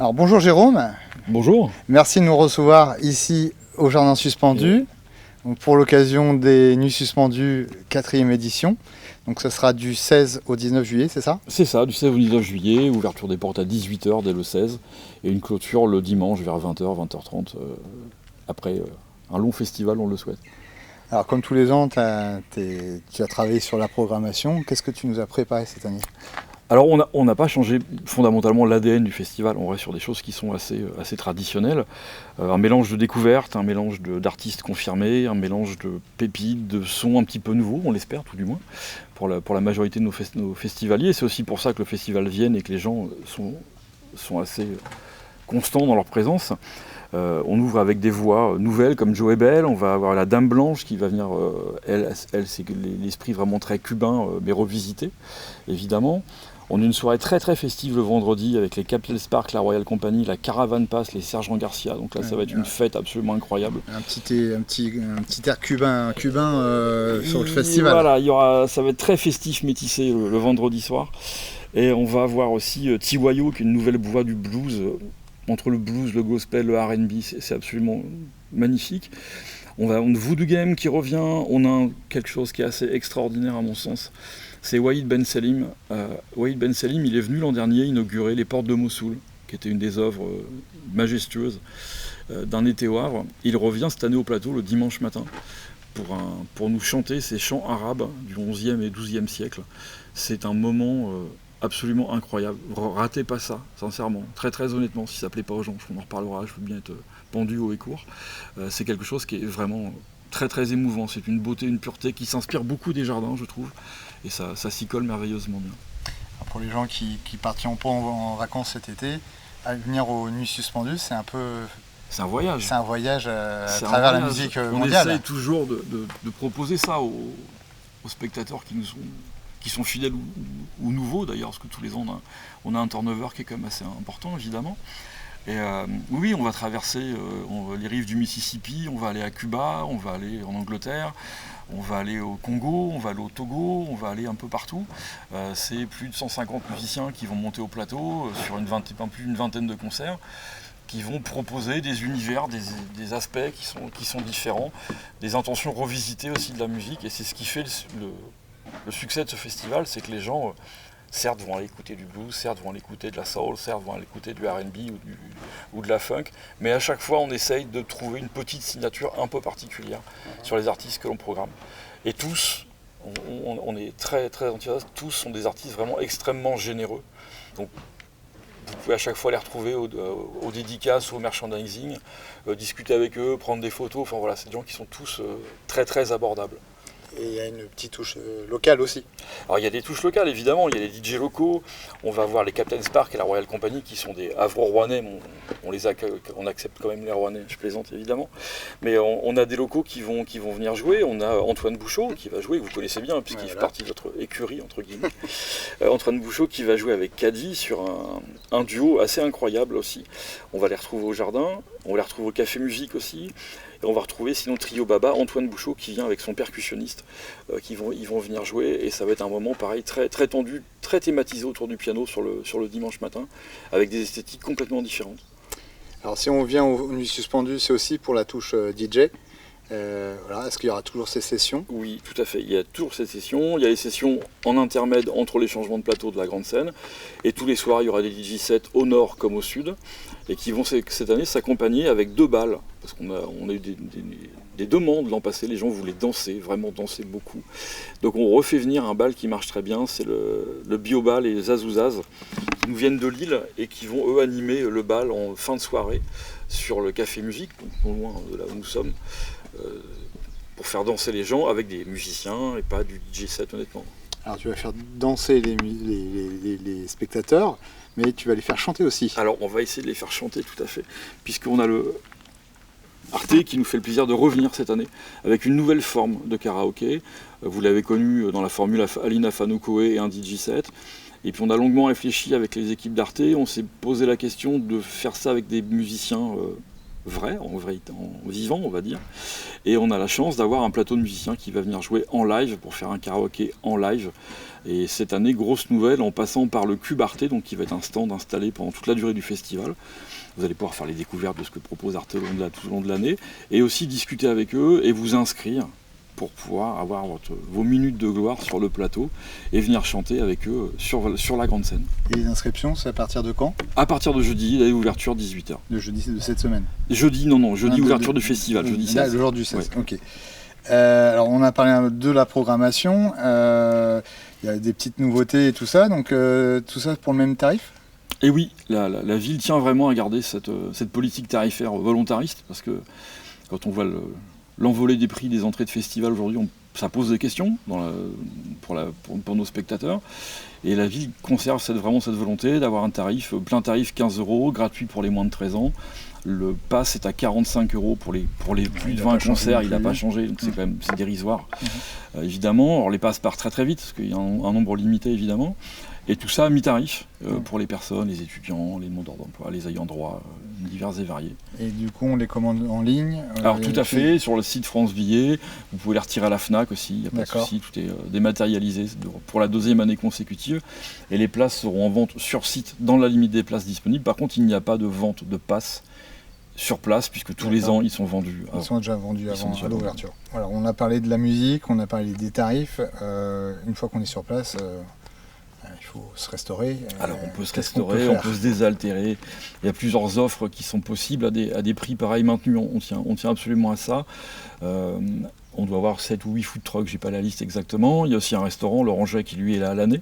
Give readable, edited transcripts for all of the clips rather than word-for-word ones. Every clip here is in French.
Alors bonjour Jérôme, Bonjour. merci de nous recevoir ici au Jardin Suspendu. Donc, pour l'occasion des Nuits Suspendues 4e édition. Donc ça sera du 16 au 19 juillet, c'est ça? C'est ça, du 16 au 19 juillet, ouverture des portes à 18h dès le 16, et une clôture le dimanche vers 20h, 20h30, après un long festival, on le souhaite. Alors comme tous les ans, tu as travaillé sur la programmation. Qu'est-ce que tu nous as préparé cette année? Alors on n'a pas changé fondamentalement l'ADN du festival, on reste sur des choses qui sont assez traditionnelles. Un mélange de découvertes, un mélange d'artistes confirmés, un mélange de pépites, de sons un petit peu nouveaux, on l'espère tout du moins, pour la majorité de nos festivaliers. C'est aussi pour ça que le festival vienne et que les gens sont assez constants dans leur présence. On ouvre avec des voix nouvelles comme Joe Ebel, on va avoir la Dame Blanche qui va venir, elle c'est l'esprit vraiment très cubain, mais revisité, évidemment. On a une soirée très très festive le vendredi avec les Capitol Spark, la Royal Company, la Caravane Pass, les Sergent Garcia. Donc là, ça va être une fête absolument incroyable. Un petit air cubain sur le festival. Voilà, ça va être très festif, métissé le vendredi soir. Et on va avoir aussi Tiwayo, qui est une nouvelle voix du blues, entre le blues, le gospel, le R&B, c'est absolument magnifique. On a Voodoo Game qui revient, on a quelque chose qui est assez extraordinaire à mon sens. C'est Wahid Ben Salim. Wahid Ben Salim, il est venu l'an dernier inaugurer les portes de Mossoul, qui était une des œuvres majestueuses d'un été au Havre. Il revient cette année au plateau le dimanche matin pour nous chanter ces chants arabes du XIe et XIIe siècle. C'est un moment absolument incroyable. Ratez pas ça, sincèrement. Très très honnêtement, si ça ne plaît pas aux gens, on en reparlera, je veux bien être pendu haut et court. C'est quelque chose qui est vraiment très très émouvant. C'est une beauté, une pureté qui s'inspire beaucoup des jardins, je trouve. Et ça s'y colle merveilleusement bien. Alors pour les gens qui partiront pas en vacances cet été, à venir aux Nuits Suspendues, c'est un peu... C'est un voyage. C'est un voyage à travers la musique mondiale. On essaye toujours de proposer ça aux spectateurs qui sont fidèles ou nouveaux d'ailleurs, parce que tous les ans on a un turnover qui est quand même assez important évidemment. Et oui, on va traverser les rives du Mississippi, on va aller à Cuba, on va aller en Angleterre, on va aller au Congo, on va aller au Togo, on va aller un peu partout. C'est plus de 150 musiciens qui vont monter au plateau sur plus d'une vingtaine de concerts, qui vont proposer des univers, des aspects qui sont différents, des intentions revisitées aussi de la musique. Et c'est ce qui fait le succès de ce festival, c'est que les gens, certes, vont aller écouter du blues, certes, vont aller écouter de la soul, certes, vont aller écouter du R&B ou de la funk, mais à chaque fois, on essaye de trouver une petite signature un peu particulière sur les artistes que l'on programme. Et tous, on est très très enthousiastes, tous sont des artistes vraiment extrêmement généreux. Donc, vous pouvez à chaque fois les retrouver aux dédicaces, au merchandising, discuter avec eux, prendre des photos. Enfin voilà, c'est des gens qui sont tous très très abordables. Et il y a une petite touche locale aussi. Alors il y a des touches locales évidemment, il y a les DJ locaux, on va avoir les Capitol Spark et la Royal Company qui sont des Havre-Rouennais, on accepte quand même les Rouennais, je plaisante évidemment, mais on a des locaux qui vont venir jouer, on a Antoine Bouchot qui va jouer, que vous connaissez bien puisqu'il fait partie de votre écurie entre guillemets, Antoine Bouchot qui va jouer avec Caddy sur un duo assez incroyable aussi, on va les retrouver au Jardin, on les retrouve au Café Musique aussi. Et on va retrouver sinon Trio Baba, Antoine Bouchot qui vient avec son percussionniste, ils vont venir jouer et ça va être un moment pareil très, très tendu, très thématisé autour du piano sur le dimanche matin, avec des esthétiques complètement différentes. Alors si on vient aux Nuits Suspendues, c'est aussi pour la touche DJ. Voilà. Est-ce qu'il y aura toujours ces sessions? Oui, tout à fait. Il y a toujours ces sessions. Il y a les sessions en intermède entre les changements de plateau de la grande scène. Et tous les soirs, il y aura des DJ sets au nord comme au sud. Et qui vont cette année s'accompagner avec 2 balles. Parce qu'on a eu des demandes l'an passé. Les gens voulaient danser, vraiment danser beaucoup. Donc on refait venir un bal qui marche très bien. C'est le Biobal et les Azouzaz qui nous viennent de Lille et qui vont eux animer le bal en fin de soirée sur le Café Musique, donc non loin de là où nous sommes. Pour faire danser les gens avec des musiciens et pas du DJ set honnêtement. Alors tu vas faire danser les spectateurs, mais tu vas les faire chanter aussi. Alors on va essayer de les faire chanter tout à fait, puisqu'on a le Arte qui nous fait le plaisir de revenir cette année avec une nouvelle forme de karaoké. Vous l'avez connu dans la formule Alina Fanoukoé et un DJ set. Et puis on a longuement réfléchi avec les équipes d'Arte, on s'est posé la question de faire ça avec des musiciens vrai, en vivant, on va dire. Et on a la chance d'avoir un plateau de musiciens qui va venir jouer en live pour faire un karaoké en live. Et cette année, grosse nouvelle, en passant par le Cube Arte, donc qui va être un stand installé pendant toute la durée du festival. Vous allez pouvoir faire les découvertes de ce que propose Arte tout au long de l'année, et aussi discuter avec eux et vous inscrire pour pouvoir avoir vos minutes de gloire sur le plateau et venir chanter avec eux sur la grande scène. Et les inscriptions, c'est à partir de quand? À partir de jeudi, l'ouverture 18h. Le jeudi de cette semaine? Jeudi, jeudi ouverture du festival, jeudi 16. Le jour du 16, ouais. Ok. Alors on a parlé de la programmation, il y a des petites nouveautés et tout ça, donc tout ça pour le même tarif? Et oui, la ville tient vraiment à garder cette politique tarifaire volontariste, parce que quand on voit l'envolée des prix des entrées de festival aujourd'hui, ça pose des questions pour nos spectateurs. Et la ville conserve vraiment cette volonté d'avoir un tarif, plein tarif 15 €, gratuit pour les moins de 13 ans. Le pass est à 45 € pour les plus de 20 concerts, il n'a pas changé, donc c'est dérisoire. Évidemment, alors les passes partent très très vite, parce qu'il y a un nombre limité évidemment. Et tout ça à mi-tarif pour les personnes, les étudiants, les demandeurs d'emploi, les ayants droit, divers et variés. Et du coup, on les commande en ligne? Alors tout à fait, sur le site France Billet, vous pouvez les retirer à la FNAC aussi, il n'y a pas de souci, tout est dématérialisé pour la 2e année consécutive. Et les places seront en vente sur site dans la limite des places disponibles. Par contre, il n'y a pas de vente de passes sur place, puisque tous les ans, ils sont vendus. Ils sont déjà vendus avant l'ouverture. Voilà, on a parlé de la musique, on a parlé des tarifs. Une fois qu'on est sur place... il faut se restaurer. Alors on peut se restaurer, on peut se désaltérer. Il y a plusieurs offres qui sont possibles à des prix pareils maintenus. On tient absolument à ça. On doit avoir 7 ou 8 food trucks, j'ai pas la liste exactement. Il y a aussi un restaurant, l'Orangerie, qui lui est là à l'année.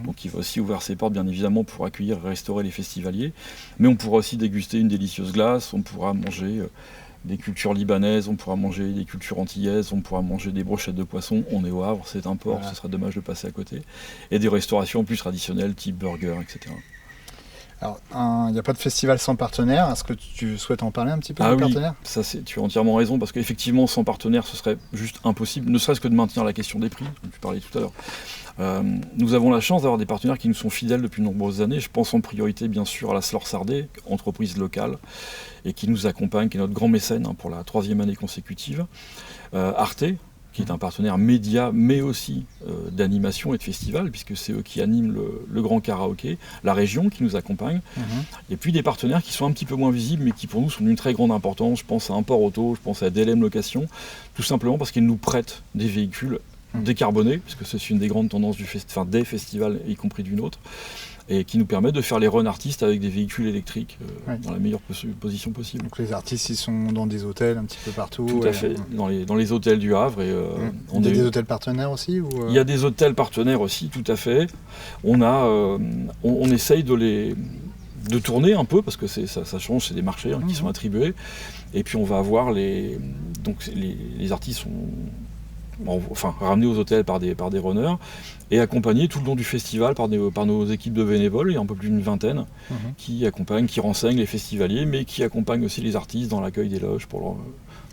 Donc il va aussi ouvrir ses portes bien évidemment pour accueillir et restaurer les festivaliers. Mais on pourra aussi déguster une délicieuse glace, on pourra manger des cultures libanaises, on pourra manger des cultures antillaises, on pourra manger des brochettes de poisson. On est au Havre, c'est un port, Ce serait dommage de passer à côté. Et des restaurations plus traditionnelles, type burger, etc. Alors, il n'y a pas de festival sans partenaire. Est-ce que tu souhaites en parler un petit peu des partenaires? Tu as entièrement raison, parce qu'effectivement, sans partenaire, ce serait juste impossible, ne serait-ce que de maintenir la question des prix, dont tu parlais tout à l'heure. Nous avons la chance d'avoir des partenaires qui nous sont fidèles depuis de nombreuses années. Je pense en priorité, bien sûr, à la Slor Sardé, entreprise locale, et qui nous accompagne, qui est notre grand mécène pour la 3e année consécutive. Arte, qui est un partenaire média, mais aussi d'animation et de festival, puisque c'est eux qui animent le grand karaoké, la région qui nous accompagne, et puis des partenaires qui sont un petit peu moins visibles, mais qui pour nous sont d'une très grande importance. Je pense à Import Auto, je pense à DLM Location, tout simplement parce qu'ils nous prêtent des véhicules décarbonés, puisque c'est une des grandes tendances des festivals, y compris du nôtre, et qui nous permet de faire les runs artistes avec des véhicules électriques dans la meilleure position possible. Donc les artistes, ils sont dans des hôtels un petit peu partout? Tout à fait, dans les hôtels du Havre. Et, il y a des hôtels partenaires aussi Il y a des hôtels partenaires aussi, tout à fait. On essaye de tourner un peu, parce que ça change, c'est des marchés qui sont attribués. Et puis on va avoir les artistes sont ramenés aux hôtels par des runners et accompagnés tout le long du festival par nos équipes de bénévoles. Il y a un peu plus d'une vingtaine qui accompagnent, qui renseignent les festivaliers, mais qui accompagnent aussi les artistes dans l'accueil des loges pour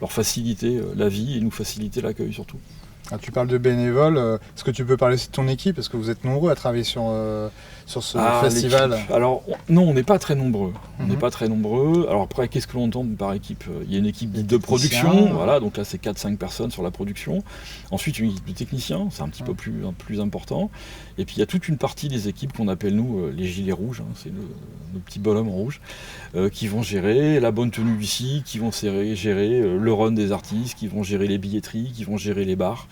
leur faciliter la vie et nous faciliter l'accueil surtout. Alors, tu parles de bénévoles, est-ce que tu peux parler aussi de ton équipe? Parce que vous êtes nombreux à travailler sur ce festival. Alors non, on n'est pas très nombreux. On n'est pas très nombreux. Alors après, qu'est-ce que l'on entend par équipe? Il y a une équipe de production, voilà, donc là c'est 4-5 personnes sur la production. Ensuite une équipe de techniciens, c'est un petit peu plus important. Et puis il y a toute une partie des équipes qu'on appelle nous les gilets rouges, c'est nos petits bonhommes en rouge, qui vont gérer la bonne tenue du site, qui vont gérer le run des artistes, qui vont gérer les billetteries, qui vont gérer les bars.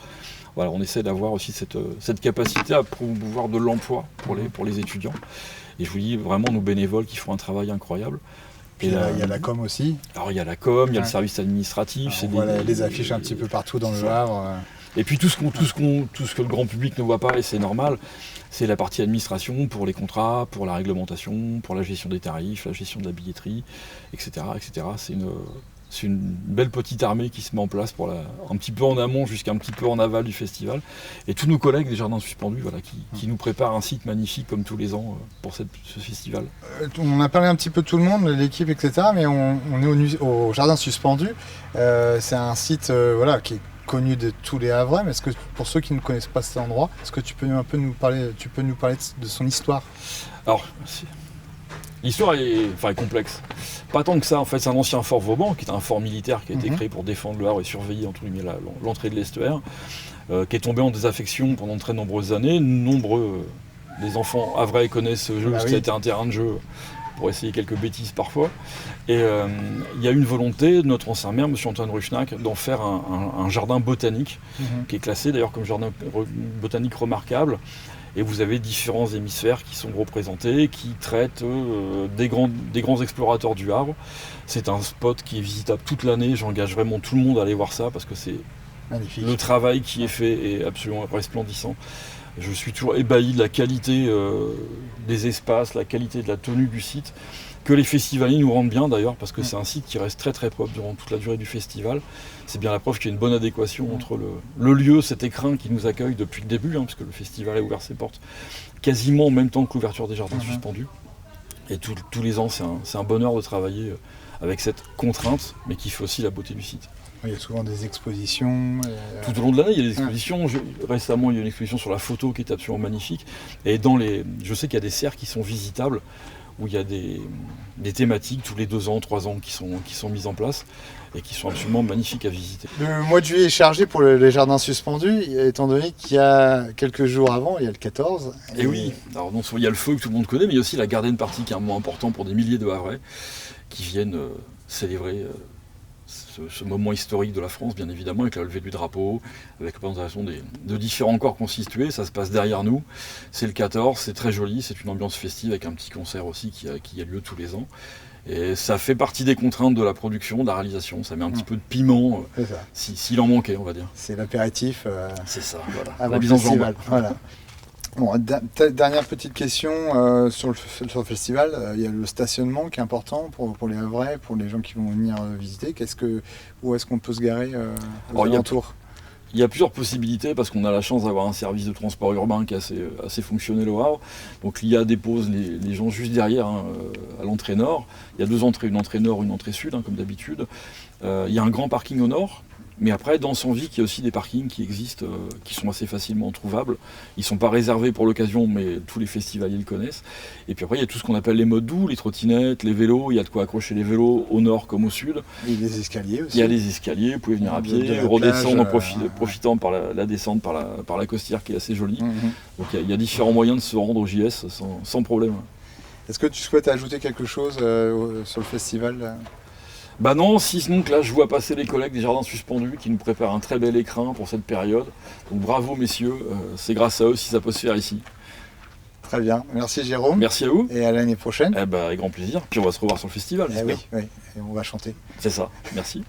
Voilà, on essaie d'avoir aussi cette capacité à promouvoir de l'emploi pour les étudiants. Et je vous dis vraiment nos bénévoles qui font un travail incroyable. Et il y a la com aussi. Alors il y a la com, il y a le service administratif. On voit les affiches un petit peu partout dans le Havre. Et puis tout ce que le grand public ne voit pas, et c'est normal, c'est la partie administration pour les contrats, pour la réglementation, pour la gestion des tarifs, la gestion de la billetterie, etc. etc. C'est une belle petite armée qui se met en place un petit peu en amont jusqu'à un petit peu en aval du festival. Et tous nos collègues des Jardins Suspendus qui nous préparent un site magnifique comme tous les ans pour ce festival. On a parlé un petit peu de tout le monde, de l'équipe, etc. Mais on est au Jardins Suspendus. C'est un site qui est connu de tous les Havrais. Mais est-ce que pour ceux qui ne connaissent pas cet endroit, est-ce que tu peux nous parler de son histoire? Alors, L'histoire est complexe. Pas tant que ça, en fait, c'est un ancien fort Vauban, qui est un fort militaire qui a été créé pour défendre le Havre et surveiller entre guillemets l'entrée de l'estuaire, qui est tombé en désaffection pendant de très nombreuses années. Nombreux des enfants havrais connaissent ce jeu, parce que ça a été un terrain de jeu pour essayer quelques bêtises parfois. Et il y a une volonté de notre ancien maire, M. Antoine Ruchnac, d'en faire un jardin botanique, qui est classé d'ailleurs comme jardin botanique remarquable. Et vous avez différents hémisphères qui sont représentés, qui traitent des grands explorateurs du Havre. C'est un spot qui est visitable toute l'année. J'engage vraiment tout le monde à aller voir ça parce que c'est Magnifique. le travail qui est fait est absolument resplendissant. Je suis toujours ébahi de la qualité des espaces, la qualité de la tenue du site, que les festivaliers nous rendent bien d'ailleurs, parce que c'est un site qui reste très très propre durant toute la durée du festival. C'est bien la preuve qu'il y a une bonne adéquation entre le lieu, cet écrin qui nous accueille depuis le début, parce que le festival a ouvert ses portes quasiment en même temps que l'ouverture des jardins suspendus. Et tous les ans, c'est un bonheur de travailler avec cette contrainte, mais qui fait aussi la beauté du site. Il y a souvent des expositions. Tout au long de l'année, il y a des expositions. Récemment, il y a une exposition sur la photo qui est absolument magnifique. Et je sais qu'il y a des serres qui sont visitables, où il y a des thématiques tous les 2 ans, 3 ans qui sont mises en place et qui sont absolument magnifiques à visiter. Le mois de juillet est chargé pour les jardins suspendus, étant donné qu'il y a quelques jours avant, il y a le 14. Et oui, alors non seulement il y a le feu que tout le monde connaît, mais il y a aussi la Garden Party qui est un moment important pour des milliers de Havrais qui viennent célébrer ce moment historique de la France, bien évidemment, avec la levée du drapeau, avec la présentation de différents corps constitués. Ça se passe derrière nous. C'est le 14, c'est très joli, c'est une ambiance festive avec un petit concert aussi qui a lieu tous les ans. Et ça fait partie des contraintes de la production, de la réalisation. Ça met un petit peu de piment, s'il en manquait, on va dire. C'est l'apéritif. C'est ça, voilà. Avant le festival. Voilà. Bon, dernière petite question sur le festival. Il y a le stationnement qui est important pour les Havrais, pour les gens qui vont venir visiter. Où est-ce qu'on peut se garer aux alentours ? Il y a plusieurs possibilités parce qu'on a la chance d'avoir un service de transport urbain qui est assez fonctionnel au Havre. Donc l'IA dépose les gens juste derrière, à l'entrée nord. Il y a 2 entrées, une entrée nord, une entrée sud, comme d'habitude. Il y a un grand parking au nord. Mais après, dans Sanvic, il y a aussi des parkings qui existent, qui sont assez facilement trouvables. Ils ne sont pas réservés pour l'occasion, mais tous les festivaliers le connaissent. Et puis après, il y a tout ce qu'on appelle les modes doux, les trottinettes, les vélos. Il y a de quoi accrocher les vélos au nord comme au sud. Et les escaliers aussi. Il y a les escaliers, vous pouvez venir à pied, redescendre en profitant par la descente par la costière qui est assez jolie. Donc il y a différents moyens de se rendre au JS sans problème. Est-ce que tu souhaites ajouter quelque chose sur le festival ? Bah non, sinon que là je vois passer les collègues des jardins suspendus qui nous préparent un très bel écrin pour cette période. Donc bravo messieurs, c'est grâce à eux si ça peut se faire ici. Très bien, merci Jérôme. Merci à vous. Et à l'année prochaine. Avec grand plaisir. Puis on va se revoir sur le festival. Oui, et on va chanter. C'est ça, merci.